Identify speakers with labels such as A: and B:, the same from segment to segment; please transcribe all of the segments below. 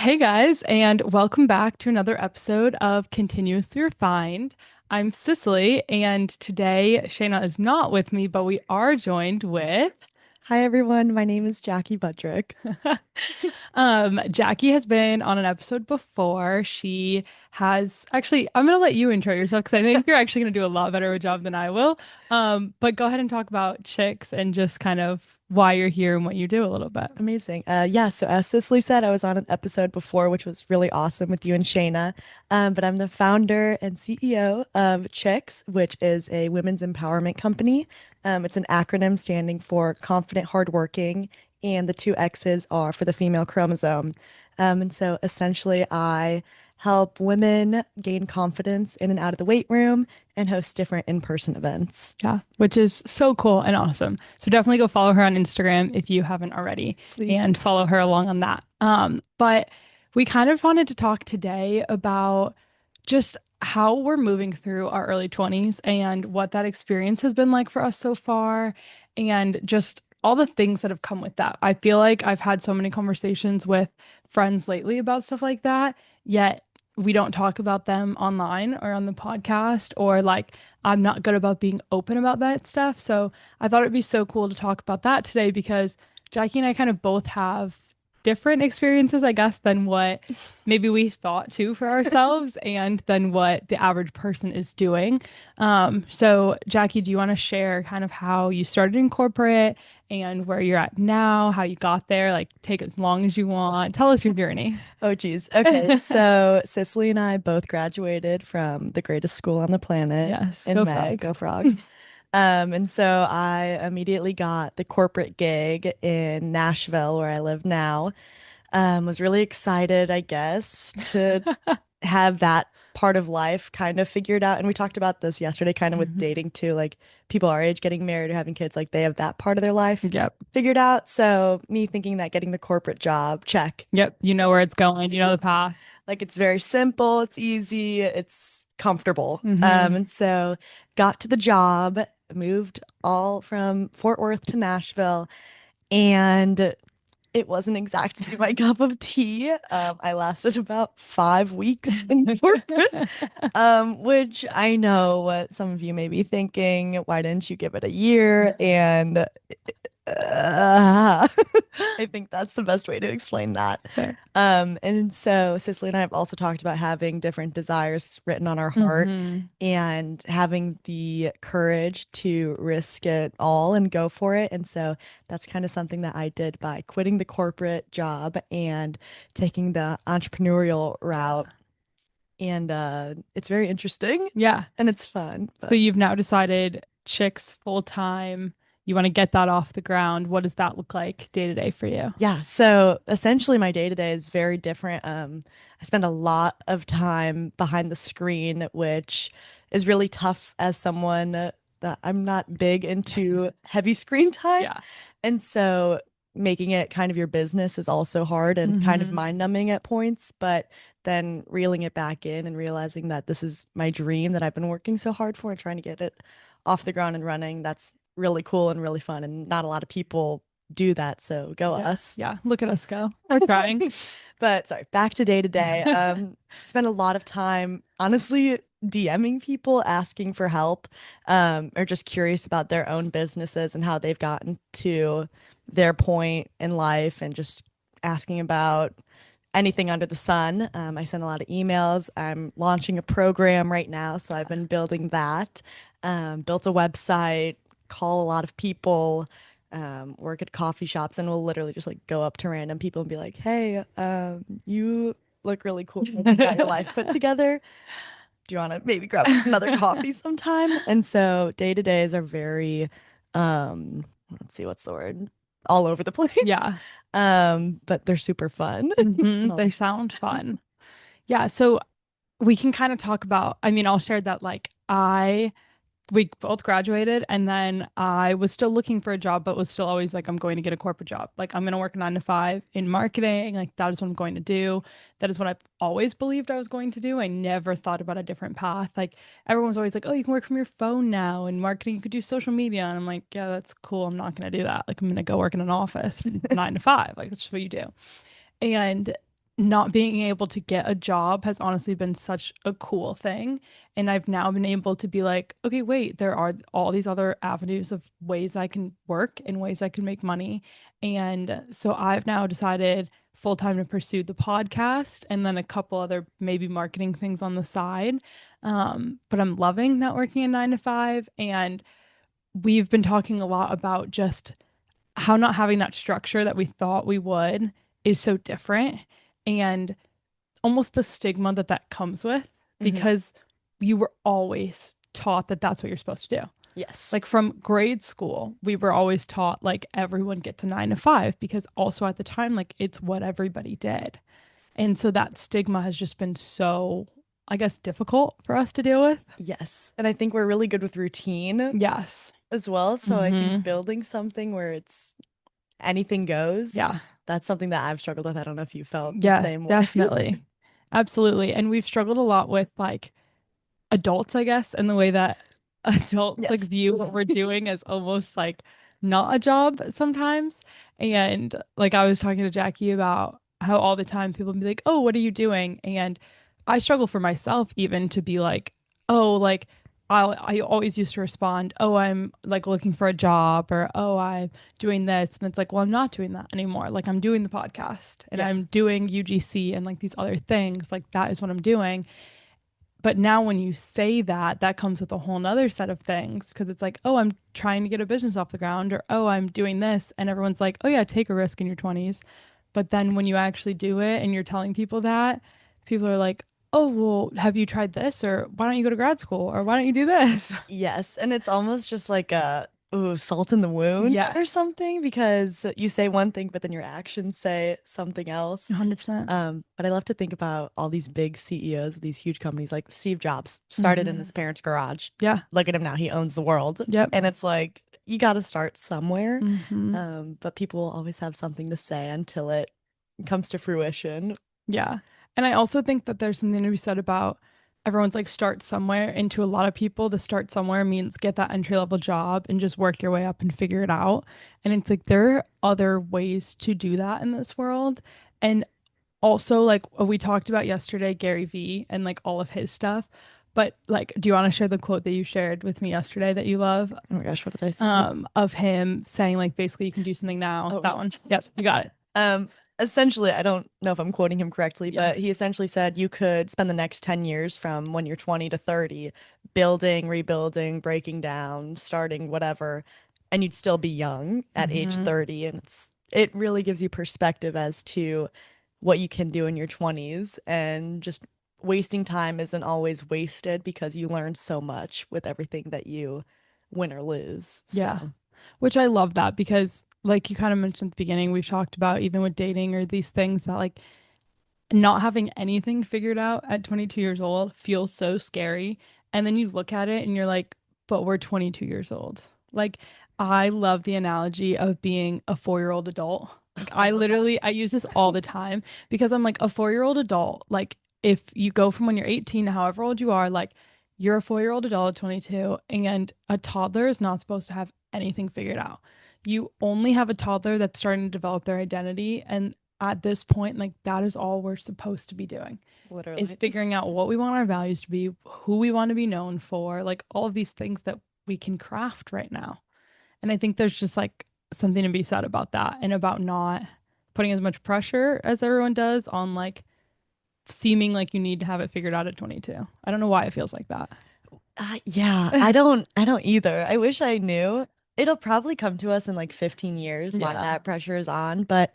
A: Hey guys, and welcome back to another episode of Continuously Refined. I'm Cicely, and today Shayna is not with me, but we are joined with
B: Hi everyone, my name is Jackie Budrick.
A: Jackie has been on an episode before. She has actually, I'm gonna let you intro yourself because I think you're actually gonna do a lot better of a job than I will. But go ahead and talk about Chicks and just kind of why you're here and what you do a little bit.
B: Amazing. Yeah, so as Cicely said, I was on an episode before, which was really awesome with you and Shayna. But I'm the founder and CEO of Chxx, which is a women's empowerment company. It's an acronym standing for confident, hardworking, and the two X's are for the female chromosome. And so essentially, I help women gain confidence in and out of the weight room and host different in-person events.
A: Yeah, which is so cool and awesome. So definitely go follow her on Instagram if you haven't already
B: Please.
A: and follow her along on that. But we kind of wanted to talk today about just how we're moving through our early 20s and what that experience has been like for us so far and just all the things that have come with that. I feel like I've had so many conversations with friends lately about stuff like that, yet we don't talk about them online or on the podcast, or like I'm not good about being open about that stuff. So I thought it'd be so cool to talk about that today because Jackie and I kind of both have different experiences, I guess, than what maybe we thought too for ourselves and than what the average person is doing. So Jackie, do you want to share kind of how you started in corporate and where you're at now, how you got there? Like, take as long as you want. Tell us your journey.
B: Oh, geez. Okay. So Cicely and I both graduated from the greatest school on the planet
A: Yes,
B: in
A: go
B: May.
A: frogs.
B: Go Frogs. And so I immediately got the corporate gig in Nashville, where I live now. Was really excited, I guess, to have that part of life kind of figured out. And we talked about this yesterday, kind of with
A: Mhm.
B: dating too, like people our age getting married or having kids, like they have that part of their life
A: Yep.
B: figured out. So me thinking that getting the corporate job, check.
A: Yep. You know where it's going. You know the path.
B: Like it's very simple, it's easy, it's comfortable.
A: Hmm.
B: And so got to the job, moved all from Fort Worth to Nashville, and it wasn't exactly my cup of tea. I lasted about 5 weeks in corporate, which I know what some of you may be thinking. Why didn't you give it a year? And I think that's the best way to explain that.
A: Fair.
B: And so Cicely and I have also talked about having different desires written on our heart
A: Hmm.
B: and having the courage to risk it all and go for it. And so that's kind of something that I did by quitting the corporate job and taking the entrepreneurial route. And it's very interesting
A: Yeah.
B: and it's fun.
A: So
B: But
A: you've now decided chicks full time. You want to get that off the ground. What does that look like day to day for you?
B: yeah, so essentially my day to day is very different. I spend a lot of time behind the screen, which is really tough as someone that I'm not big into heavy screen time.
A: Yeah.
B: And so making it kind of your business is also hard and kind of
A: Hmm.
B: mind numbing at points, but then reeling it back in and realizing that this is my dream that I've been working so hard for and trying to get it off the ground and running. That's really cool and really fun. And not a lot of people do that. So go
A: Yeah.
B: us.
A: Yeah. Look at us go. We're trying.
B: But sorry, back to day to day. Spend a lot of time, honestly, DMing people asking for help, or just curious about their own businesses and how they've gotten to their point in life and just asking about anything under the sun. I send a lot of emails. I'm launching a program right now, so I've been building that. Built a website, call a lot of people, work at coffee shops, and we'll literally just like go up to random people and be like, "Hey, you look really cool. You got your life put together. Do you want to maybe grab another coffee sometime?" And so day to days are very, let's see, what's the word? All over the place.
A: Yeah.
B: But they're super fun.
A: Hmm.
B: And all
A: They sound fun. Yeah. So we can kind of talk about, I mean, I'll share that like we both graduated and then I was still looking for a job, but was still always like, I'm going to get a corporate job. Like, I'm going to work 9 to 5 in marketing. Like, that is what I'm going to do. That is what I've always believed I was going to do. I never thought about a different path. Like, everyone was always like, oh, you can work from your phone now. In marketing, you could do social media. And I'm like, yeah, that's cool. I'm not going to do that. Like, I'm going to go work in an office from 9 to 5. Like, that's just what you do. And not being able to get a job has honestly been such a cool thing. And I've now been able to be like, okay, wait, there are all these other avenues of ways I can work and ways I can make money. And so I've now decided full time to pursue the podcast and then a couple other maybe marketing things on the side. But I'm loving not working a 9 to 5. And we've been talking a lot about just how not having that structure that we thought we would is so different. And almost the stigma that that comes with
B: Hmm.
A: because you were always taught that that's what you're supposed to do.
B: Yes.
A: Like from grade school, we were always taught like everyone gets a 9 to 5 because also at the time, like it's what everybody did. And so that stigma has just been so, I guess, difficult for us to deal with.
B: Yes. And I think we're really good with routine
A: Yes.
B: as well. So I think
A: Hmm.
B: building something where it's anything goes,
A: Yeah.
B: that's something that I've struggled with. I don't know if you felt the
A: Yeah,
B: same way.
A: definitely. Absolutely. And we've struggled a lot with like adults, I guess, and the way that adults like
B: Yes.
A: view what we're doing as almost like not a job sometimes. And like I was talking to Jackie about how all the time people be like, "Oh, what are you doing?" And I struggle for myself even to be like, "Oh, like I always used to respond, "Oh, I'm like looking for a job," or "Oh, I'm doing this." And it's like, "Well, I'm not doing that anymore. Like I'm doing the podcast and
B: Yeah.
A: I'm doing UGC and like these other things. Like that is what I'm doing." But now when you say that, that comes with a whole nother set of things because it's like, oh, I'm trying to get a business off the ground, or oh, I'm doing this. And everyone's like, oh, yeah, take a risk in your 20s. But then when you actually do it and you're telling people that, people are like, oh, well, have you tried this? Or why don't you go to grad school? Or why don't you do this?
B: Yes. And it's almost just like a ooh, salt in the wound or
A: Yes,
B: something because you say one thing, but then your actions say something else.
A: 100%.
B: But I love to think about all these big CEOs of these huge companies, like Steve Jobs started in his
A: Hmm.
B: parents' garage.
A: Yeah.
B: Look at him now, he owns the world.
A: Yep.
B: And it's like, you got to start somewhere.
A: Hmm.
B: But people will always have something to say until it comes to fruition.
A: Yeah. And I also think that there's something to be said about everyone's like start somewhere. And to a lot of people, the start somewhere means get that entry level job and just work your way up and figure it out. And it's like there are other ways to do that in this world. And also, like we talked about yesterday, Gary Vee and like all of his stuff. But like, do you want to share the quote that you shared with me yesterday that you love?
B: Oh my gosh, what did I say?
A: Of him saying like basically you can do something now.
B: Oh,
A: That one. Yep, you got it.
B: Um, essentially, I don't know if I'm quoting him correctly,
A: Yeah.
B: but he essentially said you could spend the next 10 years from when you're 20 to 30 building, rebuilding, breaking down, starting whatever, and you'd still be young at age
A: Hmm.
B: 30. And it really gives you perspective as to what you can do in your 20s and just wasting time isn't always wasted because you learn so much with everything that you win or lose.
A: Yeah.
B: So,
A: Which I love that because, like you kind of mentioned at the beginning, we've talked about even with dating or these things that, like, not having anything figured out at 22 years old feels so scary. And then you look at it and you're like, but we're 22 years old. Like, I love the analogy of being a 4 year old adult. Like, I literally, I use this all the time because I'm like a 4 year old adult. Like, if you go from when you're 18 to however old you are, like, you're a 4 year old adult at 22, and a toddler is not supposed to have anything figured out. You only have a toddler that's starting to develop their identity. And at this point, like that is all we're supposed to be doing is
B: literally.
A: figuring out what we want our values to be, who we want to be known for, like all of these things that we can craft right now. And I think there's just like something to be said about that and about not putting as much pressure as everyone does on like seeming like you need to have it figured out at 22. I don't know why it feels like that.
B: Yeah, I don't either. I wish I knew. It'll probably come to us in like 15 years why
A: Yeah.
B: that pressure is on. But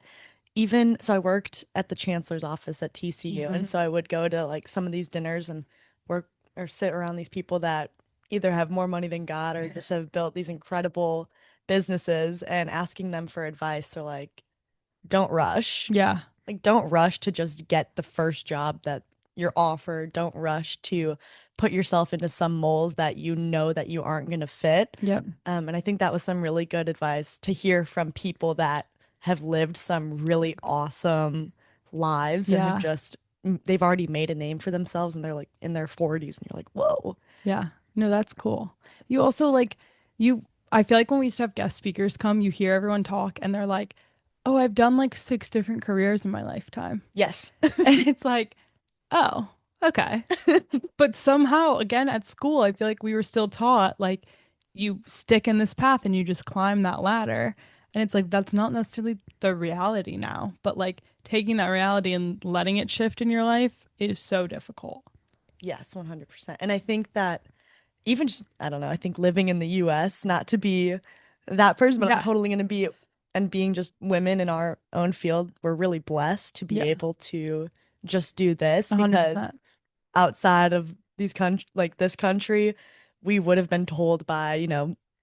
B: even so, I worked at the chancellor's office at TCU. And
A: Hmm.
B: so I would go to like some of these dinners and work or sit around these people that either have more money than God or just have built these incredible businesses and asking them for advice or like, don't rush.
A: Yeah.
B: Like, don't rush to just get the first job that you're offered. Don't rush to put yourself into some molds that you know that you aren't going to fit.
A: Yep.
B: And I think that was some really good advice to hear from people that have lived some really awesome lives and have
A: Yeah.
B: just, they've already made a name for themselves and they're like in their 40s and you're like, whoa.
A: Yeah. No, that's cool. You also like you I feel like when we used to have guest speakers come, you hear everyone talk and they're like, oh, I've done like 6 different careers in my lifetime.
B: Yes.
A: And it's like, oh, okay. But somehow, again, at school, I feel like we were still taught like you stick in this path and you just climb that ladder. And it's like that's not necessarily the reality now, but like taking that reality and letting it shift in your life is so difficult.
B: Yes, 100%. And I think that even just, I don't know, I think living in the US, not to be that person, but I'm
A: Yeah,
B: totally going to be, and being just women in our own field, we're really blessed to be
A: yeah,
B: able to just do this because
A: 100%.
B: outside of these country like this country, we would have been told by,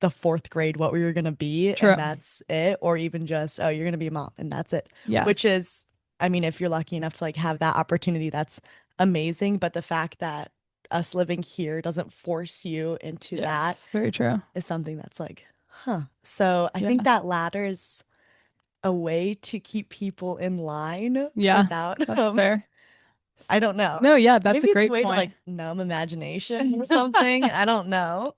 B: the fourth grade what we were gonna be,
A: True.
B: and that's it, or even just, oh, you're gonna be a mom, and that's it.
A: Yeah.
B: Which is, I mean, if you're lucky enough to like have that opportunity, that's amazing. But the fact that us living here doesn't force you into that
A: Yes, very true.
B: is something that's like, huh. So I think
A: Yeah.
B: that ladder is a way to keep people in line
A: Yeah,
B: without
A: that's fair.
B: I don't know.
A: No, yeah, that's a
B: Maybe it's a
A: great
B: way to
A: point.
B: like numb imagination or something. I don't know.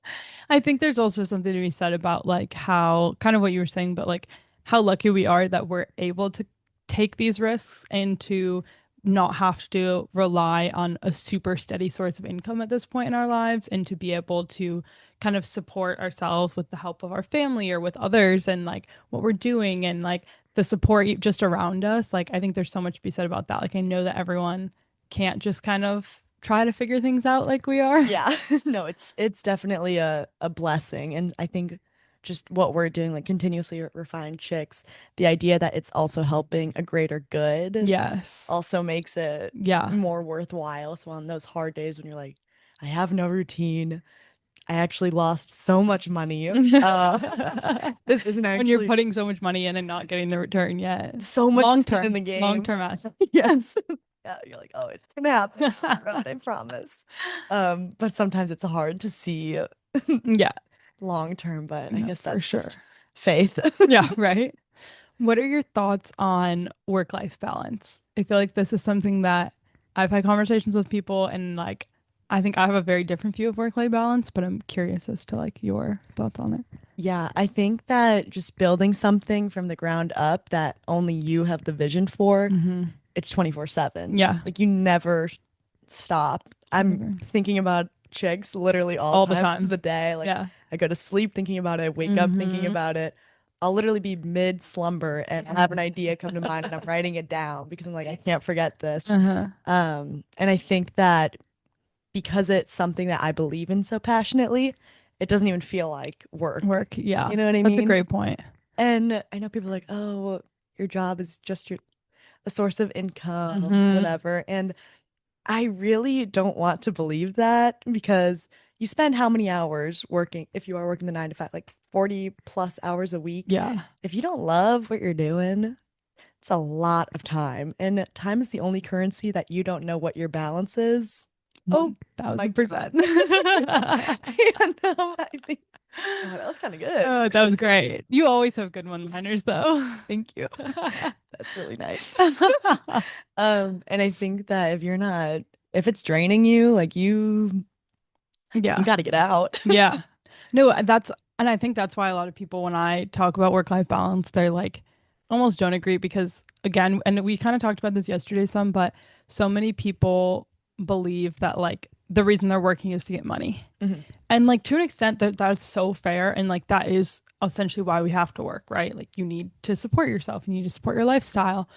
A: I think there's also something to be said about like how kind of what you were saying, but like how lucky we are that we're able to take these risks and to not have to rely on a super steady source of income at this point in our lives and to be able to kind of support ourselves with the help of our family or with others and like what we're doing and like the support just around us. Like I think there's so much to be said about that. Like I know that everyone can't just kind of try to figure things out like we are.
B: Yeah. No, it's definitely a blessing. And I think just what we're doing, like continuously refine chicks, the idea that it's also helping a greater good
A: Yes.
B: also makes it
A: Yeah.
B: more worthwhile. So on those hard days when you're like, I have no routine, I actually lost so much money. This isn't
A: When you're
B: actually
A: putting so much money in and not getting the return yet.
B: so much skin in the
A: Long
B: game.
A: term asset.
B: Yes. Yeah, you're like, oh, it's gonna happen down the road, I promise. But sometimes it's hard to see
A: Yeah,
B: long term, but I
A: no,
B: guess
A: for
B: that's
A: sure.
B: just faith.
A: Yeah, right. What are your thoughts on work-life balance? I feel like this is something that I've had conversations with people and like I think I have a very different view of work-life balance, but I'm curious as to like your thoughts on it.
B: Yeah, I think that just building something from the ground up that only you have the vision for,
A: Mm-hmm.
B: it's 24/7.
A: Yeah.
B: Like you never stop. I'm
A: Never.
B: thinking about chicks literally all
A: All the
B: times of
A: time.
B: the day. Like
A: Yeah.
B: I go to sleep thinking about it, wake up thinking
A: Mm-hmm.
B: about it. I'll literally be mid slumber and have an idea come to mind and I'm writing it down because I'm like, I can't forget this.
A: Uh-huh.
B: And I think that because it's something that I believe in so passionately, it doesn't even feel like work.
A: Work. Yeah.
B: You know what I
A: That's a
B: mean?
A: great point.
B: And I know people are like, oh, your job is just a source of income,
A: Mm-hmm.
B: whatever. And I really don't want to believe that because you spend how many hours working, if you are working the 9 to 5, like 40 plus hours a week.
A: Yeah.
B: If you don't love what you're doing, it's a lot of time. And time is the only currency that you don't know what your balance is. Oh, mic drop.
A: 1000%.
B: And I think, oh, that was kind of good.
A: Oh, that was great. You always have good one-liners though.
B: Thank you. That's really nice. And I think that if it's draining you, like you
A: Yeah.
B: got to get out.
A: Yeah. No, and I think that's why a lot of people, when I talk about work-life balance, they're like almost don't agree because, again, and we kind of talked about this yesterday some, but so many people believe that like the reason they're working is to get money.
B: Mhm.
A: And like to an extent that's so fair. And like that is essentially why we have to work, right? Like you need to support yourself, you need to support your lifestyle.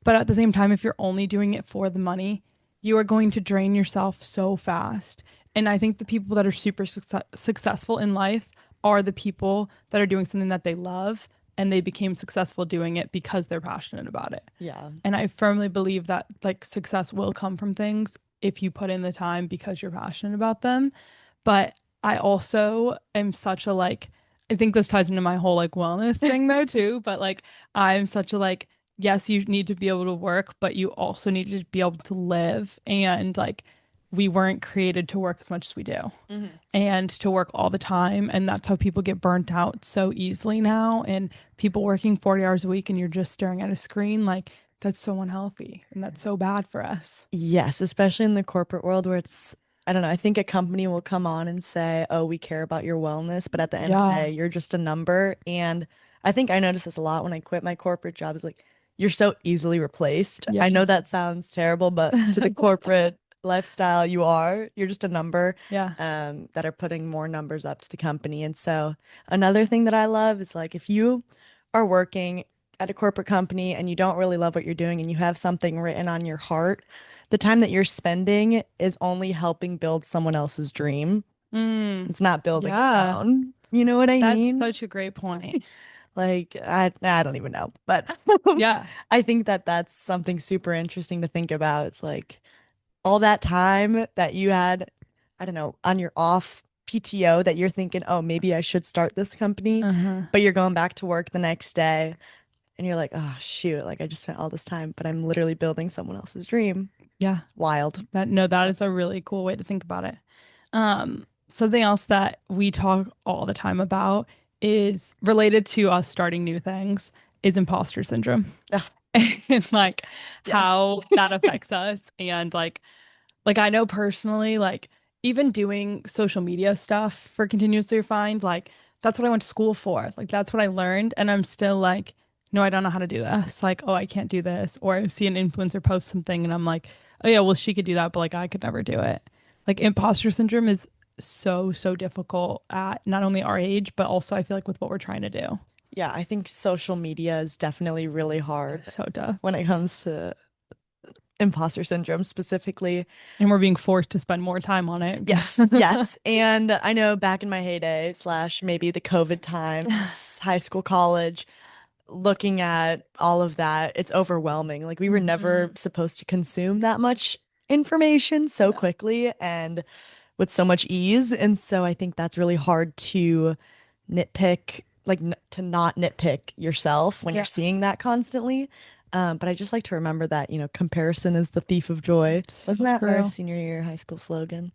A: But at the same time, if you're only doing it for the money, you are going to drain yourself so fast. And I think the people that are super successful in life are the people that are doing something that they love and they became successful doing it because they're passionate about it.
B: Yeah.
A: And I firmly believe that like success will come from things if you put in the time because you're passionate about them. But I also am such a like, I think this ties into my whole like wellness thing though too. But like, I'm such a like, yes, you need to be able to work, but you also need to be able to live. And like, we weren't created to work as much as we do
B: Mhm.
A: and to work all the time. And that's how people get burnt out so easily now. And people working 40 hours a week and you're just staring at a screen, like, that's so unhealthy and that's so bad for us.
B: Yes, especially in the corporate world where I don't know, I think a company will come on and say, oh, we care about your wellness, but at the end of the
A: Yeah.
B: day, you're just a number. And I think I noticed this a lot when I quit my corporate job. Is like you're so easily replaced.
A: Yeah.
B: I know that sounds terrible, but to the corporate lifestyle, you're just a number
A: Yeah.
B: that are putting more numbers up to the company. And so another thing that I love is like if you are working at a corporate company and you don't really love what you're doing and you have something written on your heart, the time that you're spending is only helping build someone else's dream.
A: Mm,
B: It's not building your
A: yeah.
B: own. You know what I
A: That's
B: mean?
A: such a great point.
B: Like I don't even know, but
A: Yeah.
B: I think that that's something super interesting to think about. It's like all that time that you had, I don't know, on your off PTO that you're thinking, oh, maybe I should start this company,
A: Uh-huh.
B: but you're going back to work the next day and you're like, oh shoot, like I just spent all this time, but I'm literally building someone else's dream.
A: Yeah.
B: Wild.
A: That no, that is a really cool way to think about it. Something else that we talk all the time about is related to us starting new things is imposter syndrome
B: Ugh,
A: and like
B: yeah.
A: how that affects us and like I know personally, like even doing social media stuff for continuously refined, like that's what I went to school for. Like that's what I learned. And I'm still like, no, I don't know how to do this. Like, oh, I can't do this. Or I see an influencer post something and I'm like, oh yeah, well, she could do that, but like I could never do it. Like imposter syndrome is so, so difficult at not only our age, but also I feel like with what we're trying to do.
B: Yeah, I think social media is definitely really hard
A: So tough.
B: when it comes to imposter syndrome specifically.
A: And we're being forced to spend more time on it.
B: Yes, yes. And I know back in my heyday, slash maybe the COVID times, high school, college, looking at all of that, it's overwhelming. Like we were never
A: Mhm.
B: supposed to consume that much information so
A: No.
B: quickly and with so much ease. And so I think that's really hard to nitpick, like n to not nitpick yourself when you're
A: Yeah.
B: seeing that constantly. But I just like to remember that, comparison is the thief of joy. Wasn't
A: So
B: that our
A: true.
B: senior year high school slogan?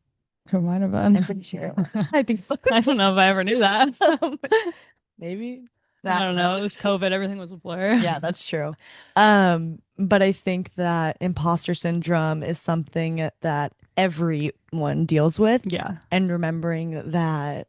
A: It might have been.
B: I'm pretty sure it was. I think so.
A: I don't know if I ever knew that.
B: Um, Maybe.
A: I
B: I
A: don't
B: don't
A: know.
B: know.
A: It was COVID. Everything was a blur.
B: Yeah, that's true. But I think that imposter syndrome is something that everyone deals with,
A: Yeah.
B: and remembering that,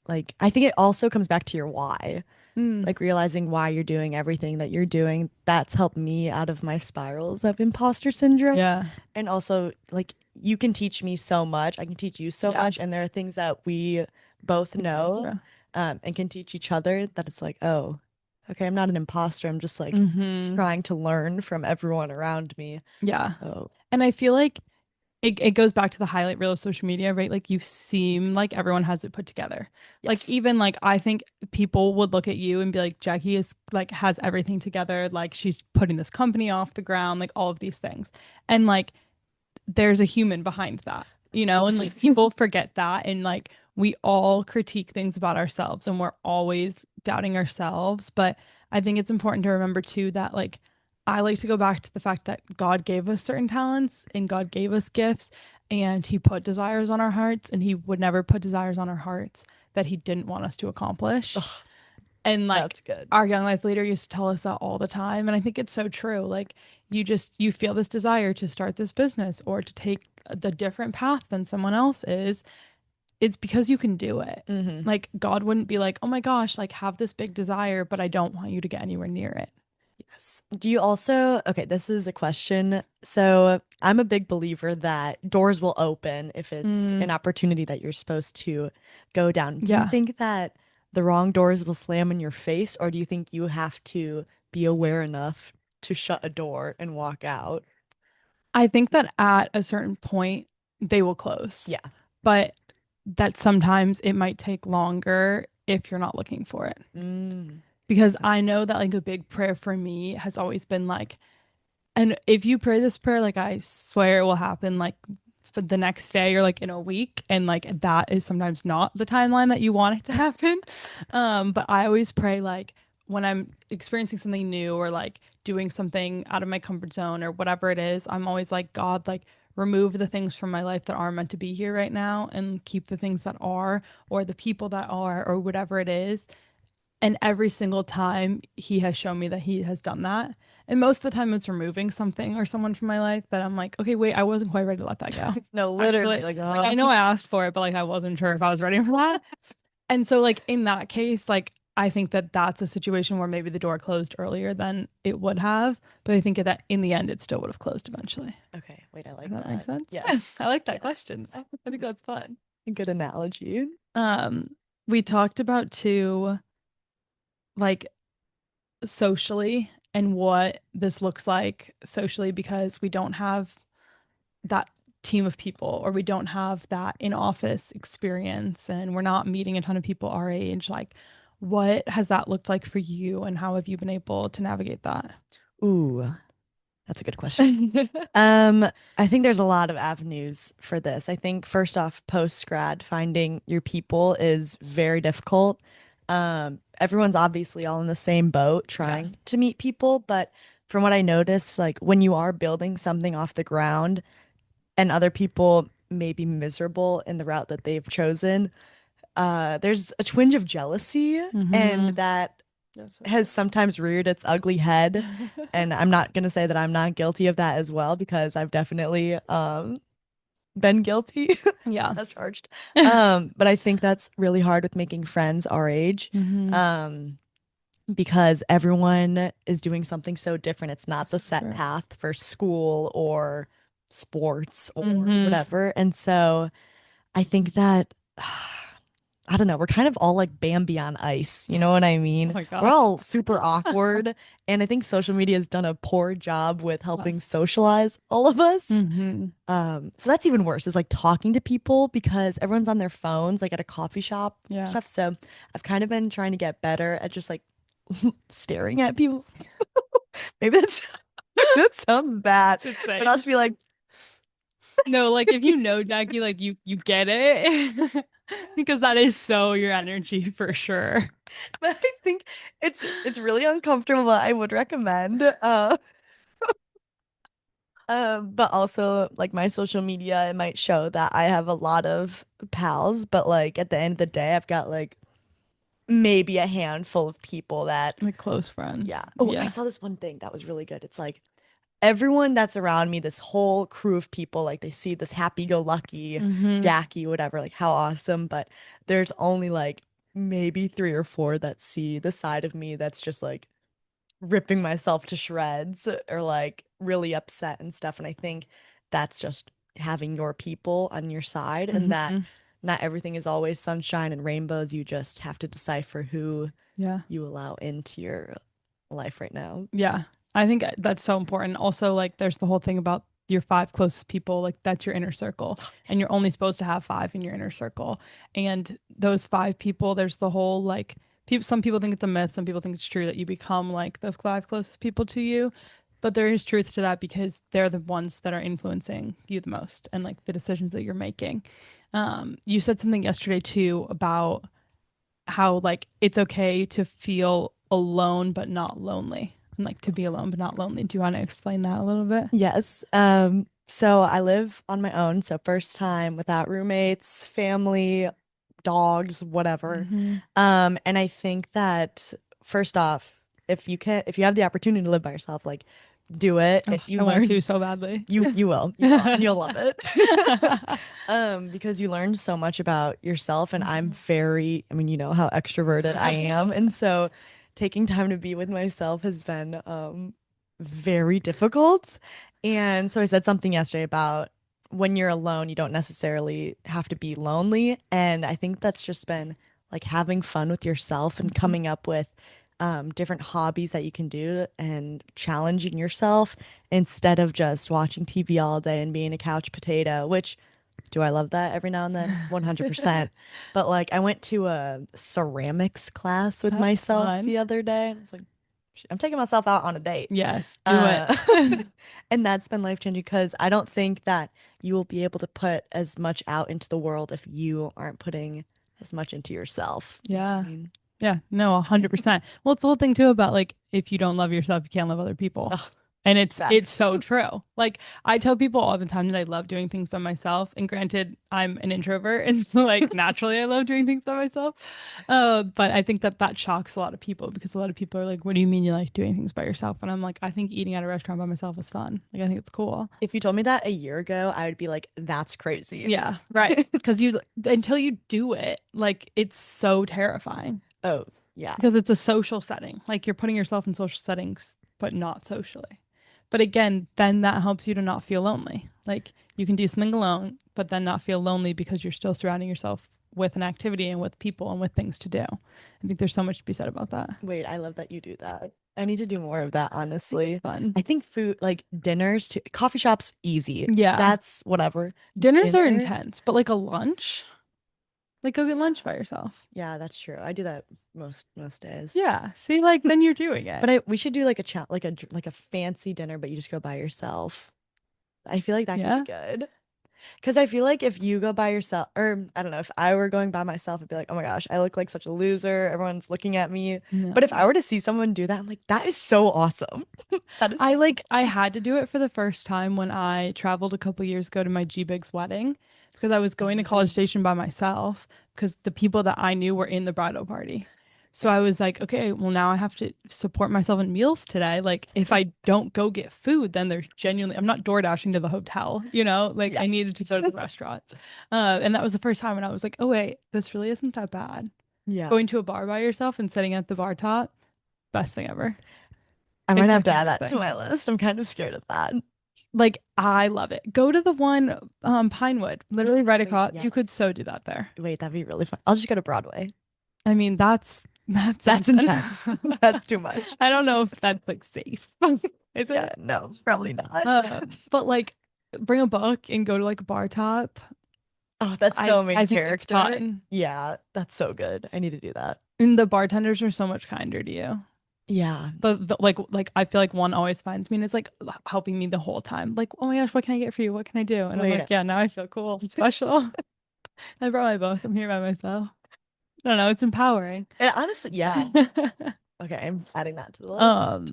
B: like, I think it also comes back to your why.
A: Mm,
B: Like realizing why you're doing everything that you're doing. That's helped me out of my spirals of imposter syndrome.
A: yeah.
B: And also, like, you can teach me so much. I can teach you so
A: Yeah.
B: much. And there are things that we both know,
A: Yeah.
B: and can teach each other that it's like, oh, okay, I'm not an imposter. I'm just like
A: Hmm.
B: trying to learn from everyone around me.
A: Yeah.
B: So,
A: And I feel like it goes back to the highlight reel of social media, right? Like you seem like everyone has it put together. Like
B: yes.
A: even like I think people would look at you and be like, Jackie is like has everything together. Like she's putting this company off the ground, like all of these things. And like there's a human behind that, and like people forget that. And like we all critique things about ourselves and we're always doubting ourselves. But I think it's important to remember too that like I like to go back to the fact that God gave us certain talents and God gave us gifts and he put desires on our hearts and he would never put desires on our hearts that he didn't want us to accomplish.
B: Ugh,
A: And like
B: that's good.
A: our young life leader used to tell us that all the time. And I think it's so true. Like you feel this desire to start this business or to take the different path than someone else is. It's because you can do it.
B: Hmm.
A: Like God wouldn't be like, oh my gosh, like have this big desire, but I don't want you to get anywhere near it.
B: Yes. Do you also, okay, this is a question. So I'm a big believer that doors will open if it's
A: Mm,
B: an opportunity that you're supposed to go down. Do you
A: yeah.
B: think that the wrong doors will slam in your face, or do you think you have to be aware enough to shut a door and walk out?
A: I think that at a certain point they will close,
B: Yeah.
A: but that sometimes it might take longer if you're not looking for it.
B: Mm,
A: Because
B: okay.
A: I know that like a big prayer for me has always been like, and if you pray this prayer, like I swear it will happen like for the next day or like in a week. And like that is sometimes not the timeline that you want it to happen. But I always pray like when I'm experiencing something new or like doing something out of my comfort zone or whatever it is, I'm always like, God, like remove the things from my life that are meant to be here right now and keep the things that are or the people that are or whatever it is. And every single time he has shown me that he has done that. And most of the time it's removing something or someone from my life that I'm like, okay, wait, I wasn't quite ready to let that go.
B: No, literally,
A: Actually,
B: like,
A: I know I asked for it, but like I wasn't sure if I was ready for that. And so like in that case, like I think that that's a situation where maybe the door closed earlier than it would have, but I think that in the end it still would have closed eventually.
B: Okay, wait, I
A: If
B: like
A: that makes
B: that.
A: sense.
B: Yes.
A: I like that
B: Yes.
A: question. I think that's fun.
B: Good analogy.
A: Um, we talked about too, like socially and what this looks like socially because we don't have that team of people or we don't have that in office experience and we're not meeting a ton of people our age. Like, what has that looked like for you and how have you been able to navigate that?
B: Ooh, that's a good question. I think there's a lot of avenues for this. I think first off, post grad, finding your people is very difficult. Everyone's obviously all in the same boat
A: Yeah.
B: trying to meet people, but from what I noticed, like when you are building something off the ground and other people may be miserable in the route that they've chosen, there's a twinge of jealousy, and
A: Mm-hmm.
B: that
A: That's so
B: has sometimes reared its ugly head.
A: true.
B: And I'm not gonna say that I'm not guilty of that as well, because I've definitely been guilty
A: Yeah.
B: as charged. But I think that's really hard with making friends our age.
A: Mm-hmm.
B: Um, because everyone is doing something so different. It's not the
A: So
B: set
A: true.
B: path for school or sports or
A: Mm-hmm.
B: whatever. And so I think that I don't know, we're kind of all like Bambi on ice. You know what I
A: Oh
B: mean?
A: my
B: We're
A: gosh.
B: all super awkward. And I think social media has done a poor job with helping
A: Yes.
B: socialize all of us.
A: Mm-hmm.
B: So that's even worse, is like talking to people because everyone's on their phones, like at a coffee shop
A: Yeah.
B: stuff. So I've kind of been trying to get better at just like staring at people. Maybe that's that sounds bad,
A: It's
B: but I'll
A: insane.
B: just be like,
A: No, like if you know Jackie, like you get it. Because that is so your energy for sure.
B: but I think it's really uncomfortable, but I would recommend. But also like my social media, it might show that I have a lot of pals, but like at the end of the day, I've got like maybe a handful of people that,
A: Like close friends.
B: yeah. Oh, I
A: Yeah.
B: saw this one thing that was really good. It's like everyone that's around me, this whole crew of people, like they see this happy-go-lucky
A: Mm-hmm.
B: Jackie, whatever, like how awesome. But there's only like maybe three or four that see the side of me that's just like ripping myself to shreds or like really upset and stuff. And I think that's just having your people on your side, and that
A: Mm-hmm.
B: not everything is always sunshine and rainbows. You just have to decipher who
A: Yeah.
B: you allow into your life right now.
A: Yeah. I think that's so important. Also, like there's the whole thing about your five closest people, like that's your inner circle. And you're only supposed to have five in your inner circle. And those five people, there's the whole like people some people think it's a myth, some people think it's true that you become like the five closest people to you. But there is truth to that because they're the ones that are influencing you the most and like the decisions that you're making. You said something yesterday too about how like it's okay to feel alone but not lonely and like to be alone but not lonely. Do you want to explain that a little bit?
B: Yes. So I live on my own, so first time without roommates, family, dogs, whatever.
A: Mm-hmm.
B: And I think that first off, if you have the opportunity to live by yourself, like do it.
A: Oh,
B: You
A: I want
B: learn
A: to so badly.
B: you will, and you'll love it. Because you learn so much about yourself, and I'm
A: Mhm.
B: very, I mean, you know how extroverted I am, and so taking time to be with myself has been very difficult. And so I said something yesterday about when you're alone, you don't necessarily have to be lonely, and I think that's just been like having fun with yourself and
A: Mhm.
B: coming up with different hobbies that you can do and challenging yourself instead of just watching TV all day and being a couch potato, which do I love that every now and then? 100%. But like I went to a ceramics class with
A: That's
B: myself
A: fun.
B: the other day. And I was like, I'm taking myself out on a date.
A: Yes, do it.
B: Uh, and that's been life changing because I don't think that you will be able to put as much out into the world if you aren't putting as much into yourself. You know what I
A: Yeah.
B: mean?
A: Yeah, no, 100%. Well, it's the whole thing too about like if you don't love yourself, you can't love other people.
B: Oh,
A: And it's
B: facts.
A: so true. Like I tell people all the time that I love doing things by myself. And granted, I'm an introvert, and so like naturally I love doing things by myself. But I think that that shocks a lot of people because a lot of people are like, "What do you mean you like doing things by yourself?" And I'm like, "I think eating at a restaurant by myself is fun. Like I think it's cool."
B: If you told me that a year ago, I would be like, that's crazy.
A: Yeah, right. Because you until you do it, like it's so terrifying.
B: Oh. Yeah.
A: because it's a social setting. Like you're putting yourself in social settings, but not socially. But again, then that helps you to not feel lonely. Like you can do something alone, but then not feel lonely because you're still surrounding yourself with an activity and with people and with things to do. I think there's so much to be said about that. I
B: Wait, I love that you do that. I need to do more of that,
A: think it's
B: honestly.
A: fun.
B: I think food, like dinners too, coffee shops, easy.
A: Yeah.
B: That's whatever.
A: Dinners are
B: Dinner,
A: intense, but like a lunch, like go get lunch by yourself.
B: yeah, that's true. I do that most days.
A: Yeah. See, like then you're doing it.
B: But we should do like a chat, like a fancy dinner, but you just go by yourself. I feel like that could be
A: Yeah.
B: good. Because I feel like if you go by yourself, or I don't know, if I were going by myself, I'd be like, oh my gosh, I look like such a loser. Everyone's looking at me. But if
A: No.
B: I were to see someone do that, I'm like, that is so awesome. That is so
A: I had to do it for the first time when I traveled a couple years ago to my G-Big's wedding because I was going to College
B: Oh,
A: Station by myself because the people that I knew were in the bridal party. So
B: yeah.
A: I was like, okay, well now I have to support myself in meals today. Like if I don't go get food, then there's genuinely I'm not door dashing to the hotel, you know? Like
B: Yeah.
A: I needed to go to the restaurant. And that was the first time when I was like, oh wait, this really isn't that bad.
B: Yeah.
A: Going to a bar by yourself and sitting at the bar top, best thing ever.
B: I might
A: It's my
B: have to add
A: favorite
B: that to
A: thing.
B: my list. I'm kind of scared of that.
A: Like I love it. Go to the one Pinewood, literally right
B: Wait,
A: across.
B: yes.
A: You could so do that there.
B: Wait, that'd be really fun. I'll just go to Broadway.
A: I mean, that's
B: That's
A: something.
B: intense. That's too much.
A: I don't know if that's like safe. Is
B: Yeah,
A: it?
B: no, probably not.
A: But like bring a book and go to like a bar top.
B: Oh, that's so main
A: I think it's
B: character.
A: fun.
B: Yeah, that's so good. I need to do that.
A: And the bartenders are so much kinder to you.
B: Yeah.
A: But like I feel like one always finds me and is like helping me the whole time. Like, oh my gosh, what can I get for you? What can I do? And I'm
B: Wait.
A: like, yeah, now I feel cool and special. I brought my book. I'm here by myself. I don't know. It's empowering.
B: And honestly, yeah. Okay, I'm adding that to the list.
A: Um,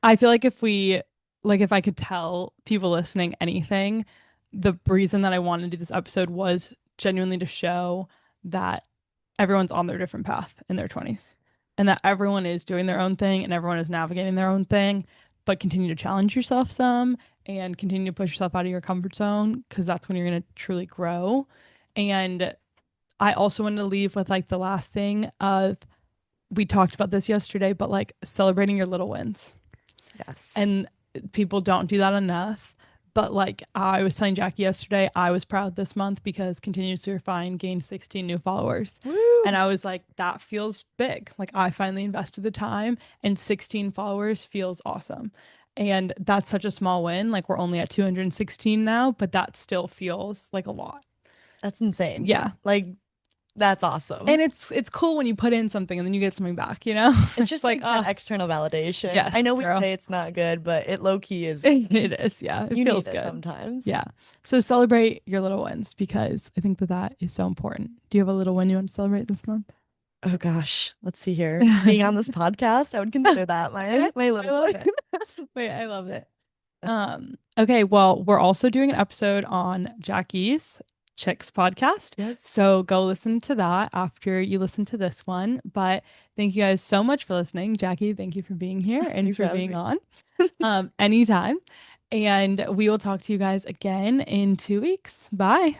A: I feel like if I could tell people listening anything, the reason that I wanted to do this episode was genuinely to show that everyone's on their different path in their 20s and that everyone is doing their own thing and everyone is navigating their own thing, but continue to challenge yourself some and continue to push yourself out of your comfort zone because that's when you're going to truly grow. And I also wanted to leave with like the last thing of we talked about this yesterday, but like celebrating your little wins.
B: Yes.
A: And people don't do that enough. But like I was telling Jackie yesterday, I was proud this month because Continuous to Refine gained 16 new followers. And
B: Woo!
A: I was like, that feels big. Like I finally invested the time and 16 followers feels awesome. And that's such a small win. Like we're only at 216 now, but that still feels like a lot.
B: That's insane.
A: Yeah.
B: Like, that's awesome.
A: And it's cool when you put in something and then you get something back, you know?
B: It's
A: It's
B: just
A: like,
B: like that external validation.
A: yes,
B: I know we
A: girl.
B: say it's not good, but it low key is,
A: It is, yeah. It
B: you need
A: feels
B: it
A: good.
B: sometimes.
A: Yeah. So celebrate your little wins because I think that that is so important. Do you have a little win you want to celebrate this month?
B: Oh gosh, let's see here. Being on this podcast, I would consider that my
A: I
B: little
A: love
B: boy.
A: it. Wait, I love it. Okay, well, we're also doing an episode on Jackie's Chicks podcast.
B: Yes.
A: So go listen to that after you listen to this one. But thank you guys so much for listening. Jackie, thank you for being here and
B: Thanks for
A: for
B: having
A: being
B: me.
A: on. Anytime. And we will talk to you guys again in 2 weeks. Bye.